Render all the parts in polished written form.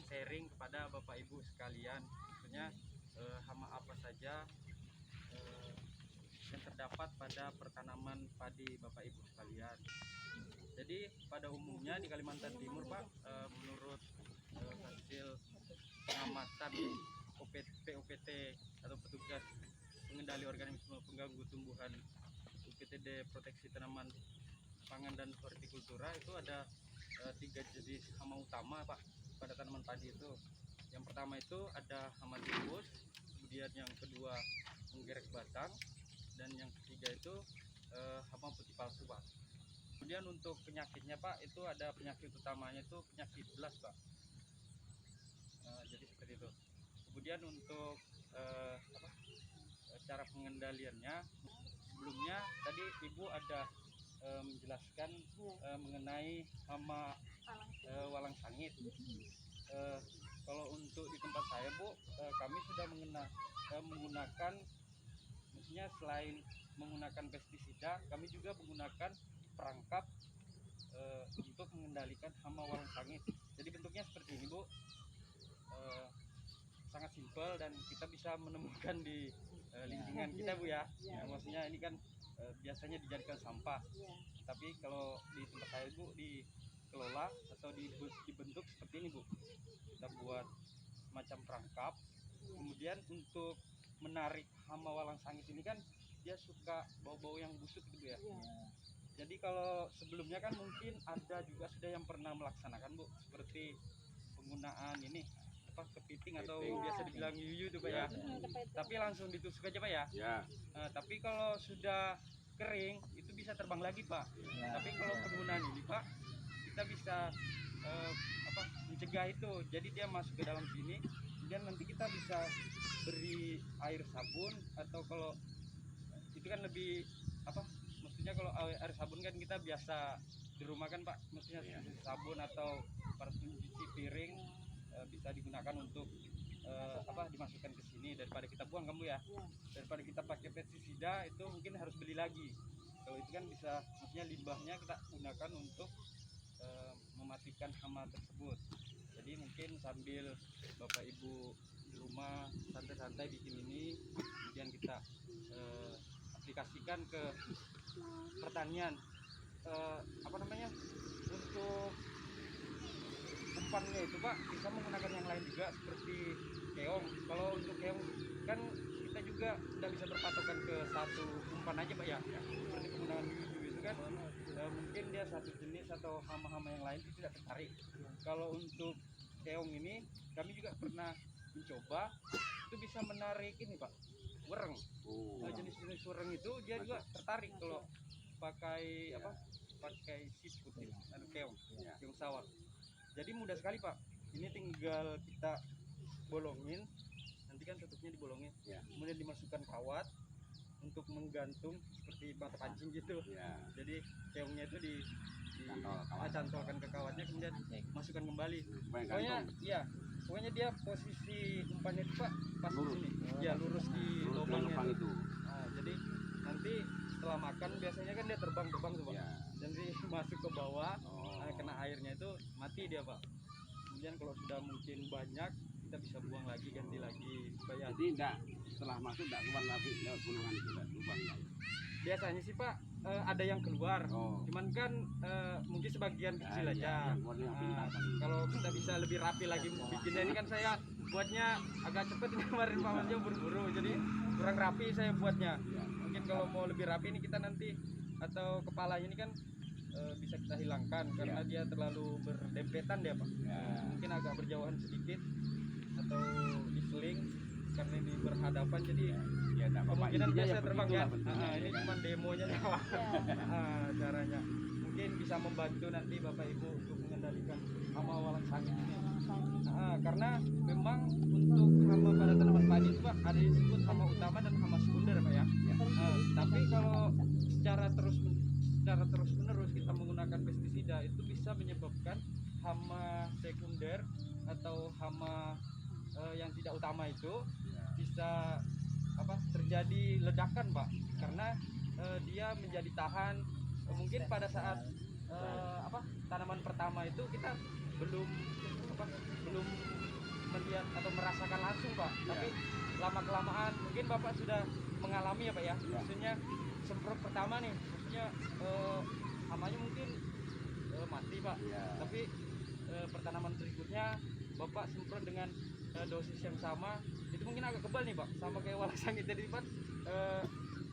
sharing kepada Bapak Ibu sekalian, maksudnya hama apa saja yang terdapat pada pertanaman padi Bapak Ibu sekalian. Jadi pada umumnya di Kalimantan Timur Pak, menurut hasil pengamatan POPT atau petugas pengendali organisme pengganggu tumbuhan UPTD Proteksi Tanaman Pangan dan Hortikultura, itu ada 3 jenis hama utama Pak pada tanaman padi itu. Yang pertama itu ada hama tikus, kemudian yang kedua menggerek batang, dan yang ketiga itu hama putih palsu Pak. Kemudian untuk penyakitnya Pak, itu ada penyakit utamanya itu penyakit belas Pak. Jadi seperti itu. Kemudian untuk cara pengendaliannya, sebelumnya tadi Ibu ada menjelaskan mengenai hama walang sangit. Kalau untuk di tempat saya Bu, kami sudah menggunakan, maksudnya selain menggunakan pestisida, kami juga menggunakan perangkap untuk mengendalikan hama walang sangit. Jadi bentuknya seperti ini Bu, sangat simpel dan kita bisa menemukan di lingkungan kita Bu ya. Maksudnya ini kan biasanya dijadikan sampah, tapi kalau di tempat saya Bu dikelola atau dibentuk seperti ini Bu. Kita buat semacam perangkap. Kemudian untuk menarik hama walang sangit ini kan dia suka bau-bau yang busuk gitu ya. Jadi kalau sebelumnya kan mungkin ada juga sudah yang pernah melaksanakan Bu, seperti penggunaan ini kepiting atau biasa dibilang yuyu itu Pak ya. Tapi langsung ditusuk aja Pak ya. Tapi kalau sudah kering itu bisa terbang lagi Pak. Tapi kalau penggunaan ini Pak, kita bisa mencegah itu. Jadi dia masuk ke dalam sini, kemudian nanti kita bisa beri air sabun, atau kalau itu kan lebih maksudnya kalau air sabun kan kita biasa di rumah kan Pak, maksudnya sabun atau pencuci piring bisa digunakan untuk dimasukkan ke sini daripada kita buang kamu ya. Daripada kita pakai pestisida itu mungkin harus beli lagi. Kalau itu kan bisa, maksudnya limbahnya kita gunakan untuk mematikan hama tersebut. Jadi mungkin sambil Bapak Ibu di rumah santai-santai bikin ini, kemudian kita aplikasikan ke pertanian. Untuk umpannya itu Pak, bisa menggunakan yang lain juga seperti keong. Kalau untuk keong kan kita juga tidak bisa berpatokan ke satu umpan aja Pak ya, seperti penggunaan yuyu itu kan mungkin dia satu jenis atau hama-hama yang lain itu tidak tertarik. Kalau untuk keong ini kami juga pernah mencoba, itu bisa menarik ini Pak, wereng. Jenis-jenis wereng itu dia juga tertarik kalau pakai pakai siput itu, keong sawah. Jadi mudah sekali Pak, ini tinggal kita bolongin, nanti kan tutupnya dibolongin, kemudian dimasukkan kawat untuk menggantung seperti mata pancing gitu. Jadi keongnya itu dicantolkan ke kawatnya, kemudian masukkan kembali. Pokoknya dia posisi umpannya itu Pak pas lurus. Lurus di lubangnya itu. Jadi nanti setelah makan biasanya kan dia terbang tuh Pak. Jadi masuk ke bawah, kena airnya itu mati dia Pak. Kemudian kalau sudah mungkin banyak, kita bisa buang lagi, ganti lagi supaya. Jadi setelah masuk enggak keluar lagi gulungan itu lubangnya. Biasanya sih Pak ada yang keluar, cuman kan mungkin sebagian kecil aja. Kalau kita bisa lebih rapi lagi bikinnya, ini kan saya buatnya agak cepet ini kemarin Pak Masnya buru-buru, jadi kurang rapi saya buatnya. Mungkin kalau mau lebih rapi ini kita nanti, atau kepalanya ini kan bisa kita hilangkan karena dia terlalu berdempetan dia Pak. Mungkin agak berjauhan sedikit atau diseling karena ini berhadapan, jadi kemungkinan biasa terbang kan. Ini cuma demonya caranya. Mungkin bisa membantu nanti Bapak Ibu untuk mengendalikan hama walang sangit ini. Karena memang untuk hama pada tanaman padi itu Pak ada disebut hama utama dan hama sekunder Pak ya. Tapi kalau secara terus menerus kita menggunakan pestisida, itu bisa menyebabkan hama sekunder atau hama yang tidak utama itu bisa terjadi ledakan Pak, karena dia menjadi tahan. Mungkin pada saat tanaman pertama itu kita belum melihat atau merasakan langsung Pak, tapi lama kelamaan mungkin Bapak sudah mengalami ya Pak ya, maksudnya semprot pertama nih, maksudnya hamanya mungkin mati Pak, tapi pertanaman berikutnya Bapak semprot dengan dosis yang sama, itu mungkin agak kebal nih Pak, sama kayak Walasangit tadi Pak.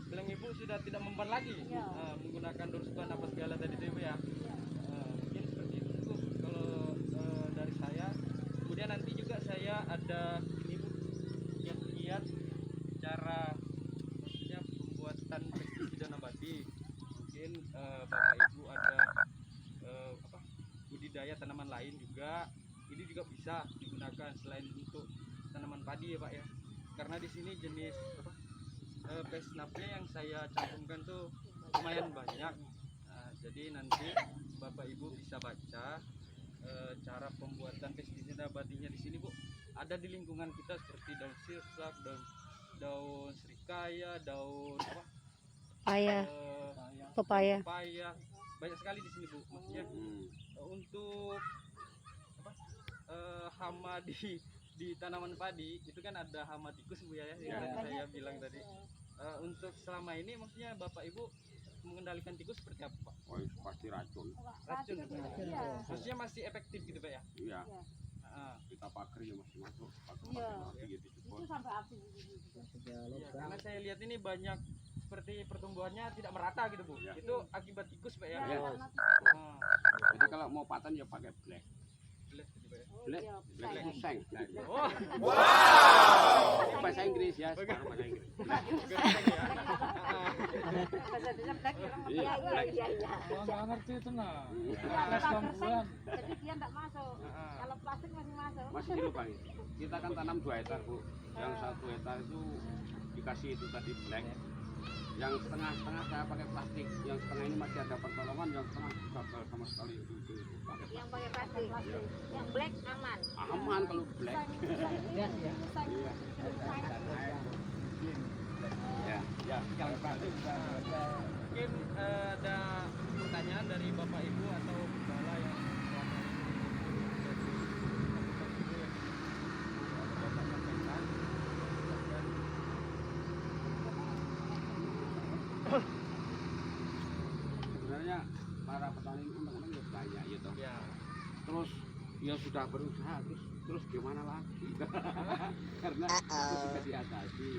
Bilang Ibu sudah tidak mempan lagi menggunakan Dorsban apa segala tadi itu ya. Mungkin seperti itu kalau dari saya. Kemudian nanti juga saya ada ini Bu, kiat-kiat cara maksudnya pembuatan pestisida nabati. Mungkin Bapak Ibu ada budidaya tanaman lain juga, ini juga bisa digunakan selain untuk tanaman padi ya Pak ya. Karena di sini jenis pesnapnya yang saya cantumkan tuh lumayan banyak. Nah, jadi nanti Bapak Ibu bisa baca cara pembuatan pestisida nabatinya di sini Bu. Ada di lingkungan kita seperti daun sirsak, daun serikaya, daun pepaya. Banyak sekali di sini Bu. Maksudnya untuk hama di tanaman padi itu kan ada hama tikus Bu ya, yang tadi saya bilang tadi. Untuk selama ini maksudnya Bapak Ibu mengendalikan tikus seperti apa Pak? Oh, pasti racun. Racun. Maksudnya masih efektif gitu Pak ya? Iya. Kita pagar ya masih masuk. Gitu. Itu sampai api. Karena saya lihat ini banyak seperti pertumbuhannya tidak merata gitu Bu. Itu akibat tikus Pak ya? Jadi kalau mau paten ya pakai black. Black seng. Oh. Ini bahasa Inggris ya, sekarang bahasa Inggris. Iya. Nggak ngerti itu nah. Jadi dia enggak masuk. Kalau plastik masih masuk. Masih dulu Bang. Kita kan tanam 2 hektar Bu. Yang 1 hektar itu dikasih itu tadi black. Yang setengah-setengah saya pakai plastik. Yang setengah ini masih ada pertolongan, yang setengah gagal sama sekali itu pakai Yang pakai plastik. Yang black aman. aman kalau black. Ya. Mungkin ada pertanyaan dari Bapak Ibu atau Kepala yang selama ini Sebenarnya para petani ini undang-undang ya banyak gitu. ya. Terus ya sudah berusaha terus gimana lagi? Karena itu sudah diatasi.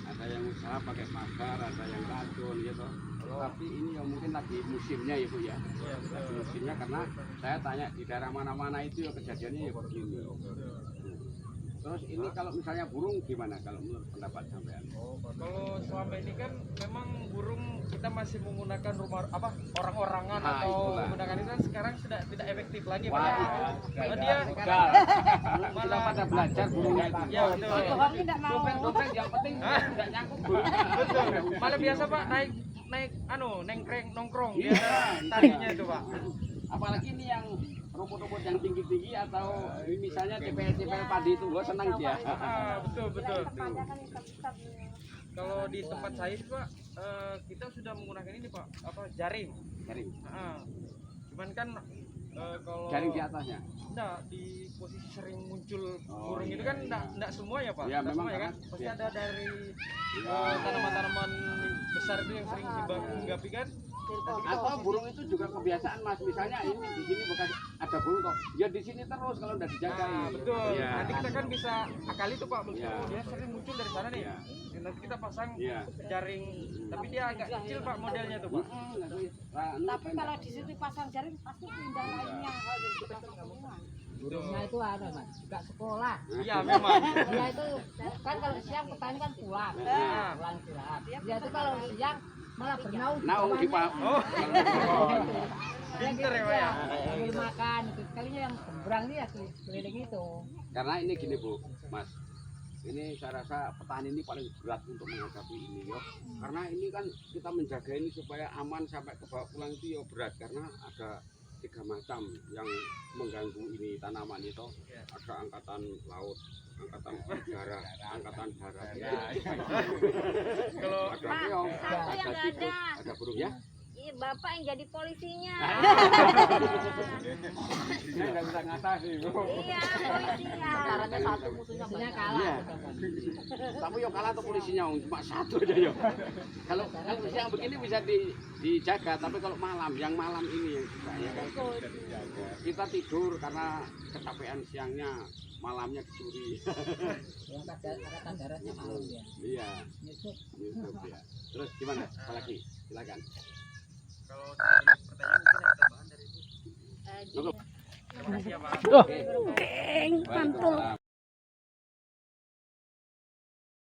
Ada yang usaha pakai pagar, ada yang racun gitu. Tapi ini ya mungkin lagi musimnya ya Bu ya. Lagi musimnya karena saya tanya di daerah mana-mana itu ya kejadiannya ya begini. Terus ini kalau misalnya burung gimana kalau menurut pendapat sampean? Kalau selama ini kan memang burung kita masih menggunakan orang-orangan Nah, atau itulah. menggunakan itu kan sekarang sudah tidak efektif lagi Pak. Wah, Dia sudah pada belajar burungnya itu. ya betul. Bohongnya enggak mau. Dompet yang penting tidak nyangkut. Betul. Malah biasa Pak naik nongkrong dia tarinya itu Pak. Apalagi ini yang rumput-rumput yang tinggi-tinggi atau misalnya TPL padi itu gua senang dia. Betul. Tempatnya kan hitam-hitam. Kalau di tempat saya itu Pak, kita sudah menggunakan ini Pak, jaring. Jaring. Cuman kan kalau Jaring di atasnya. enggak, di posisi sering muncul Oh, burung itu iya, kan iya. enggak semua ya Pak. Iya, Enggak memang semua ya kan. karena- Pasti iya. ada dari Iya. tanaman-tanaman besar itu yang sering dihinggapi kan. Atau burung itu juga kebiasaan Mas, misalnya ini di sini bekas ada burung kok, ya di sini terus kalau udah dijaga. Nah, betul. Iya. Nanti kita kan bisa akali tuh Pak, maksudnya Iya. dia sering muncul dari sana nih. Iya. Nanti kita pasang Iya. jaring, tapi dia agak kecil Pak modelnya tuh Pak. Tapi kalau di situ pasang jaring pasti pindah lainnya. Kalau di pasang semua. Burungnya itu ada Mas, juga sekolah. Iya memang. Dia itu kan kalau siang petani kan pulang istirahat. Dia itu kalau siang malah bernaung. Naung di Pak. Oh. Dia Pinter ya gitu Pak ya. sambil makan itu. Sekalinya yang seberang ini ya keliling itu. Karena ini gini Bu, Mas. Ini saya rasa petani ini paling berat untuk menghadapi ini yo. Karena ini kan kita menjaga ini supaya aman sampai ke bawah pulang itu ya berat karena ada 3 macam yang mengganggu ini tanaman itu. Ada angkatan laut, angkatan udara, angkatan darat. Kalau Ada keong, satu yang ada nggak tikus, ada. ada burung ya. bapak yang jadi polisinya. Saya nggak bisa ngatasi, Bu. Iya, polisinya. Caranya satu musuhnya kalah. Iya. Tapi yo kalah tuh polisinya cuma satu aja yo. Kalau yang begini bisa dijaga, tapi kalau yang malam ini yang susah ya kan. Kita tidur karena kecapean siangnya, malamnya dicuri. Yang angkatan daratnya malam ya. Iya, Yusuf. Yusuf ya. Terus gimana? Apalagi? Silakan. Kalau ada pertanyaan mungkin ada tambahan dari Ibu. Cukup. Terima kasih ya Pak. Oke. Waalaikumsalam.